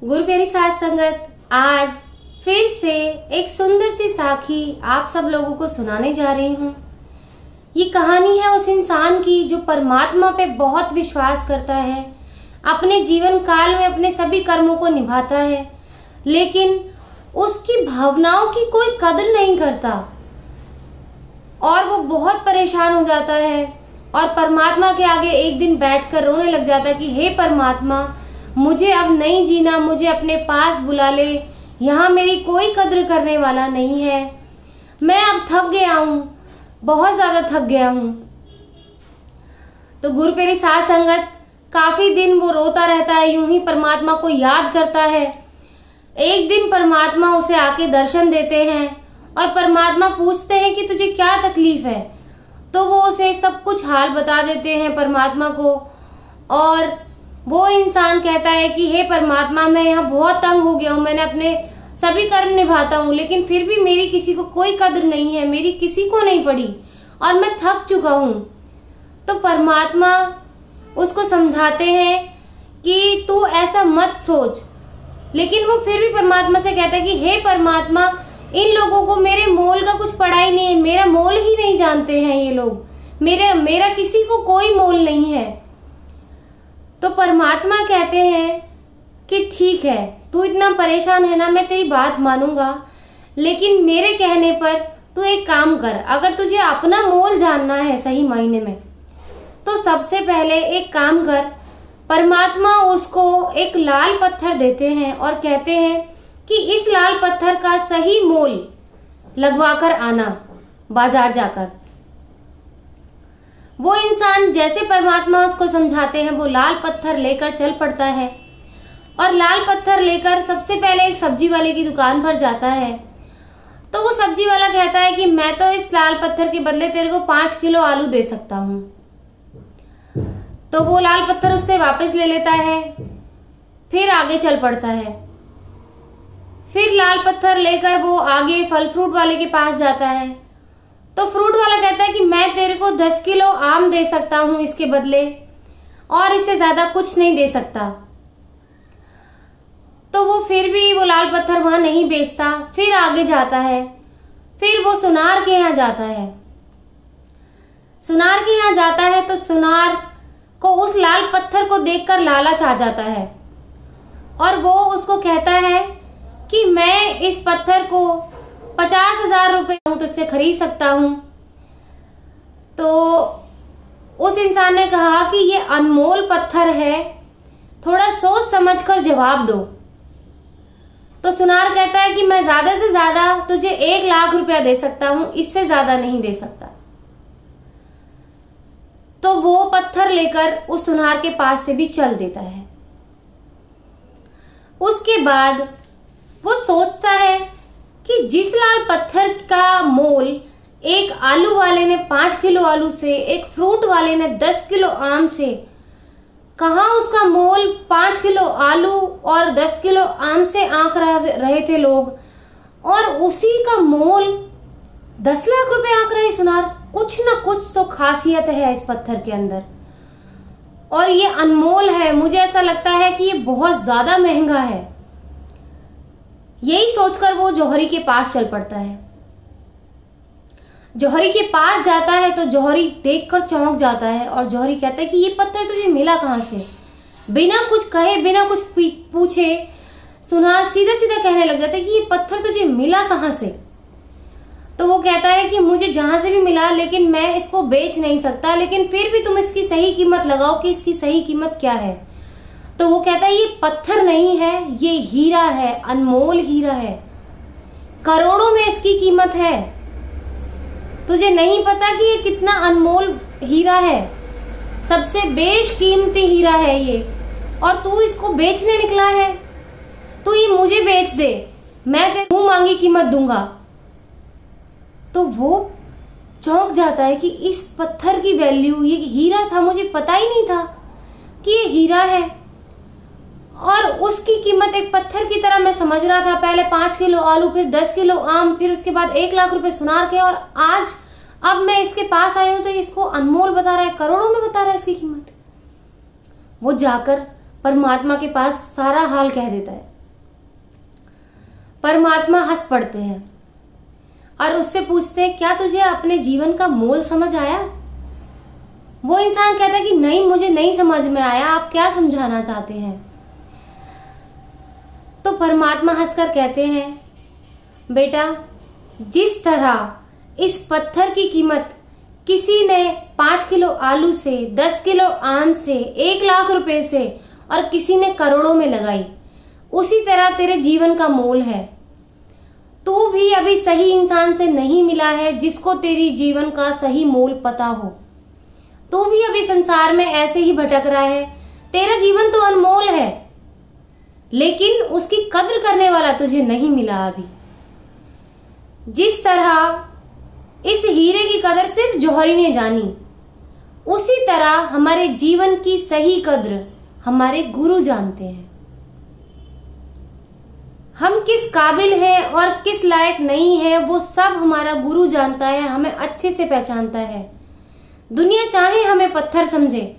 गुरु प्यारी साध संगत, आज फिर से एक सुंदर सी साखी आप सब लोगों को सुनाने जा रही हूँ। ये कहानी है उस इंसान की जो परमात्मा पे बहुत विश्वास करता है, अपने जीवन काल में अपने सभी कर्मों को निभाता है, लेकिन उसकी भावनाओं की कोई कदर नहीं करता और वो बहुत परेशान हो जाता है और परमात्मा के आगे एक दिन बैठकर रोने लग जाता है कि हे परमात्मा, मुझे अब नहीं जीना, मुझे अपने पास बुला ले, यहाँ मेरी कोई कद्र करने वाला नहीं है, मैं अब थक गया हूँ, बहुत ज्यादा थक गया हूँ। तो गुरु प्यारी साध संगत, काफी दिन वो रोता रहता है, यूं ही परमात्मा को याद करता है। एक दिन परमात्मा उसे आके दर्शन देते हैं और परमात्मा पूछते हैं कि तुझे क्या तकलीफ है, तो वो उसे सब कुछ हाल बता देते हैं परमात्मा को। और वो इंसान कहता है कि हे परमात्मा, मैं यहाँ बहुत तंग हो गया हूँ, मैंने अपने सभी कर्म निभाता हूँ, लेकिन फिर भी मेरी किसी को कोई कदर नहीं है, मेरी किसी को नहीं पड़ी और मैं थक चुका हूँ। तो परमात्मा उसको समझाते हैं कि तू ऐसा मत सोच, लेकिन वो फिर भी परमात्मा से कहता है कि हे परमात्मा, इन लोगों को मेरे मोल का कुछ पड़ा ही नहीं है, मेरा मोल ही नहीं जानते हैं ये लोग, मेरा किसी को कोई मोल नहीं है। तो परमात्मा कहते हैं कि ठीक है, तू इतना परेशान है ना, मैं तेरी बात मानूंगा, लेकिन मेरे कहने पर तू एक काम कर, अगर तुझे अपना मोल जानना है सही मायने में, तो सबसे पहले एक काम कर। परमात्मा उसको एक लाल पत्थर देते हैं और कहते हैं कि इस लाल पत्थर का सही मोल लगवाकर आना बाजार जाकर। वो इंसान जैसे परमात्मा उसको समझाते हैं, वो लाल पत्थर लेकर चल पड़ता है और लाल पत्थर लेकर सबसे पहले एक सब्जी वाले की दुकान पर जाता है। तो वो सब्जी वाला कहता है कि मैं तो इस लाल पत्थर के बदले तेरे को 5 किलो आलू दे सकता हूँ। तो वो लाल पत्थर उससे वापस ले लेता है, फिर आगे चल पड़ता है। फिर लाल पत्थर लेकर वो आगे फल फ्रूट वाले के पास जाता है। तो फ्रूट वाला कहता है कि मैं तेरे को 10 किलो आम दे सकता हूं इसके बदले, और इससे ज्यादा कुछ नहीं दे सकता। तो वो फिर भी वो लाल पत्थर वहां नहीं बेचता, फिर आगे जाता है। फिर वो सुनार के यहाँ जाता है। सुनार के यहाँ जाता है तो सुनार को उस लाल पत्थर को देखकर लालच आ जाता है और वो उसको कहता है कि मैं इस पत्थर को 50,000 रुपए तो इससे खरीद सकता हूं। तो उस इंसान ने कहा कि ये अनमोल पत्थर है, थोड़ा सोच समझकर जवाब दो। तो सुनार कहता है कि मैं ज्यादा से ज्यादा तुझे 1 लाख रुपया दे सकता हूं, इससे ज्यादा नहीं दे सकता। तो वो पत्थर लेकर उस सुनार के पास से भी चल देता है। उसके बाद वो सोचता है कि जिस लाल पत्थर का मोल एक आलू वाले ने 5 किलो आलू से, एक फ्रूट वाले ने 10 किलो आम से, कहाँ उसका मोल 5 किलो आलू और 10 किलो आम से आंक रहे थे लोग, और उसी का मोल 10 लाख रुपए आंक रहे सुनार। कुछ ना कुछ तो खासियत है इस पत्थर के अंदर और ये अनमोल है, मुझे ऐसा लगता है कि ये बहुत ज्यादा महंगा है। यही सोचकर वो जौहरी के पास चल पड़ता है। जौहरी के पास जाता है तो जौहरी देखकर चौंक जाता है और जौहरी कहता है कि ये पत्थर तुझे मिला कहां से। बिना कुछ कहे, बिना कुछ पूछे सुनार सीधा सीधा कहने लग जाता है कि ये पत्थर तुझे मिला कहां से। तो वो कहता है कि मुझे जहां से भी मिला, लेकिन मैं इसको बेच नहीं सकता, लेकिन फिर भी तुम इसकी सही कीमत लगाओ कि इसकी सही कीमत क्या है। तो वो कहता है ये पत्थर नहीं है, ये हीरा है, अनमोल हीरा है, करोड़ों में इसकी कीमत है। तुझे नहीं पता कि ये कितना अनमोल हीरा है, सबसे बेशकीमती हीरा है ये, और तू इसको बेचने निकला है। तू ये मुझे बेच दे, मैं तेरे मुंह मांगी कीमत दूंगा। तो वो चौंक जाता है कि इस पत्थर की वैल्यू, ये हीरा था, मुझे पता ही नहीं था कि ये हीरा है, और उसकी कीमत एक पत्थर की तरह मैं समझ रहा था। पहले 5 किलो आलू, फिर 10 किलो आम, फिर उसके बाद 1 लाख रुपए सुनार के, और आज अब मैं इसके पास आई हूं तो इसको अनमोल बता रहा है, करोड़ों में बता रहा है इसकी कीमत। वो जाकर परमात्मा के पास सारा हाल कह देता है परमात्मा हंस पड़ते हैं और उससे पूछते हैं, क्या तुझे अपने जीवन का मोल समझ आया? वो इंसान कहता है कि नहीं, मुझे नहीं समझ में आया, आप क्या समझाना चाहते हैं? तो परमात्मा हंसकर कहते हैं, बेटा, जिस तरह इस पत्थर की कीमत किसी ने 5 किलो आलू से, 10 किलो आम से, 1 लाख रुपए से और किसी ने करोड़ों में लगाई, उसी तरह तेरे जीवन का मोल है। तू भी अभी सही इंसान से नहीं मिला है जिसको तेरी जीवन का सही मोल पता हो। तू भी अभी संसार में ऐसे ही भटक रहा है। तेरा जीवन तो अनमोल है, लेकिन उसकी कद्र करने वाला तुझे नहीं मिला अभी। जिस तरह इस हीरे की कदर सिर्फ जौहरी ने जानी, उसी तरह हमारे जीवन की सही कद्र हमारे गुरु जानते हैं। हम किस काबिल हैं और किस लायक नहीं है, वो सब हमारा गुरु जानता है, हमें अच्छे से पहचानता है। दुनिया चाहे हमें पत्थर समझे,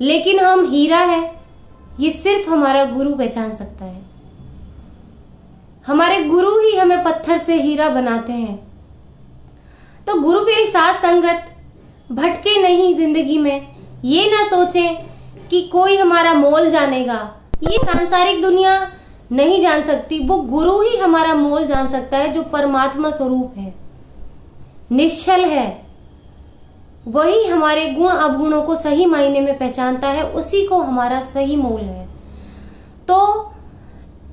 लेकिन हम हीरा है, ये सिर्फ हमारा गुरु पहचान सकता है। हमारे गुरु ही हमें पत्थर से हीरा बनाते हैं। तो गुरु प्यारी साथ संगत, भटके नहीं जिंदगी में। ये ना सोचें कि कोई हमारा मोल जानेगा, ये सांसारिक दुनिया नहीं जान सकती, वो गुरु ही हमारा मोल जान सकता है, जो परमात्मा स्वरूप है, निश्चल है। वही हमारे गुण अवगुणों को सही मायने में पहचानता है, उसी को हमारा सही मोल है। तो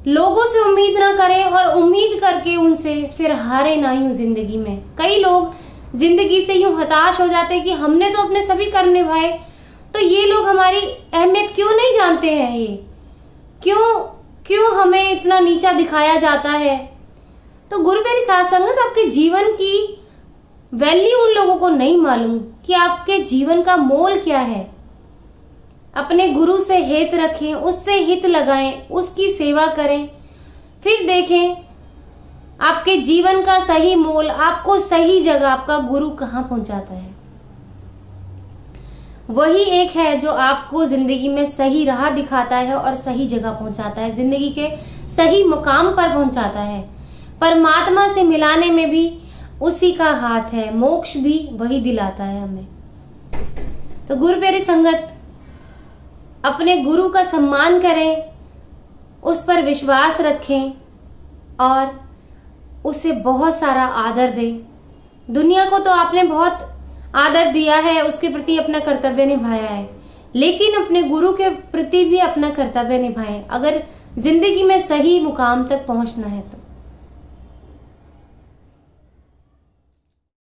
लोगों से उम्मीद ना करें और उम्मीद करके उनसे फिर हारे ना यूं जिंदगी में। कई लोग जिंदगी से यूं हताश हो जाते हैं कि हमने तो अपने सभी कर्म निभाए, तो ये लोग हमारी अहमियत क्यों नहीं जानते हैं, ये क्यों हमें इतना नीचा दिखाया जाता है। तो गुरु प्यारी साथ संगत, आपके जीवन की वैल्यू उन लोगों को नहीं मालूम कि आपके जीवन का मोल क्या है। अपने गुरु से हित रखें, उससे हित लगाएं, उसकी सेवा करें, फिर देखें आपके जीवन का सही मोल, आपको सही जगह आपका गुरु कहाँ पहुंचाता है। वही एक है जो आपको जिंदगी में सही राह दिखाता है और सही जगह पहुंचाता है, जिंदगी के सही मुकाम पर पहुंचाता है। परमात्मा से मिलाने में भी उसी का हाथ है, मोक्ष भी वही दिलाता है हमें। तो गुरु प्यारी संगत, अपने गुरु का सम्मान करें, उस पर विश्वास रखें और उसे बहुत सारा आदर दें। दुनिया को तो आपने बहुत आदर दिया है, उसके प्रति अपना कर्तव्य निभाया है, लेकिन अपने गुरु के प्रति भी अपना कर्तव्य निभाएं, अगर जिंदगी में सही मुकाम तक पहुंचना है तो।